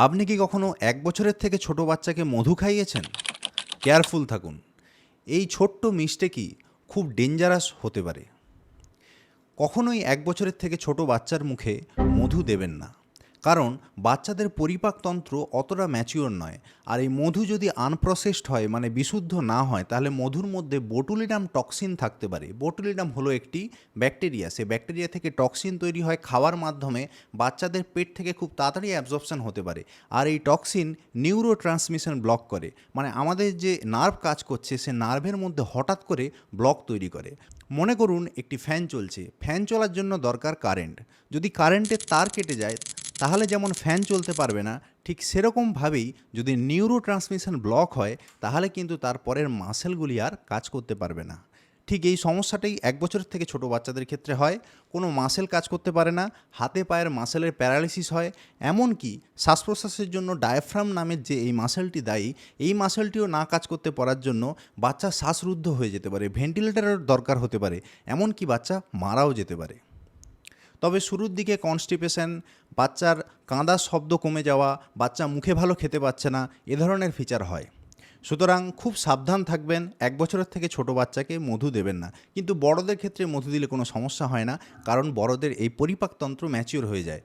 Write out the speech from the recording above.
আপনি কি কখনো ১ বছরের থেকে ছোট বাচ্চাকে মধু খাইয়েছেন? কেয়ারফুল থাকুন। এই ছোট্ট মিস্টেকই খুব ডেঞ্জারাস হতে পারে। কখনোই ১ বছরের থেকে ছোট বাচ্চার মুখে মধু দেবেন না। কারণ বাচ্চাদের পরিপাকতন্ত্র অতটা ম্যাচিওর নয়। আর এই মধু যদি আনপ্রসেসড হয়, মানে বিশুদ্ধ না হয়, তাহলে মধুর মধ্যে বোটুলিনাম টক্সিন থাকতে পারে। বোটুলিনাম হলো একটি ব্যাকটেরিয়া। সে ব্যাকটেরিয়া থেকে টক্সিন তৈরি হয় খাওয়ার মাধ্যমে, বাচ্চাদের পেট থেকে খুব তাড়াতাড়ি অ্যাবজর্পশন হতে পারে। আর এই টক্সিন নিউরো ট্রান্সমিশন ব্লক করে, মানে আমাদের যে নার্ভ কাজ করছে সে নার্ভের মধ্যে হঠাৎ করে ব্লক তৈরি করে। মনে করুন একটি ফ্যান চলছে, ফ্যান চলার জন্য দরকার কারেন্ট। যদি কারেন্টের তার কেটে যায় তাহলে যেমন ফ্যান চলতে পারবে না, ঠিক সেরকমভাবেই যদি নিউরো ট্রান্সমিশন ব্লক হয় তাহলে কিন্তু তারপরের মাসেলগুলি আর কাজ করতে পারবে না। ঠিক এই সমস্যাটাই ১ বছরের থেকে ছোট বাচ্চাদের ক্ষেত্রে হয়। কোনো মাসেল কাজ করতে পারে না, হাতে পায়ের মাসেলের প্যারালিসিস হয়, এমনকি শ্বাস প্রশ্বাসের জন্য ডায়াফ্রাম নামের যে এই মাসেলটি দায়ী, এই মাসেলটিও না কাজ করতে পারার জন্য বাচ্চা শ্বাসরুদ্ধ হয়ে যেতে পারে, ভেন্টিলেটরের দরকার হতে পারে, এমনকি বাচ্চা মারাও যেতে পারে। তবে শুরুর দিকে কনস্টিপেশন, বাচ্চার কাঁদার শব্দ কমে যাওয়া, বাচ্চা মুখে ভালো খেতে পাচ্ছে না, এ ধরনের ফিচার হয়। সুতরাং খুব সাবধান থাকবেন, ১ বছরের থেকে ছোট বাচ্চাকে মধু দেবেন না। কিন্তু বড়দের ক্ষেত্রে মধু দিলে কোনো সমস্যা হয় না, কারণ বড়দের এই পরিপাকতন্ত্র ম্যাচিওর হয়ে যায়।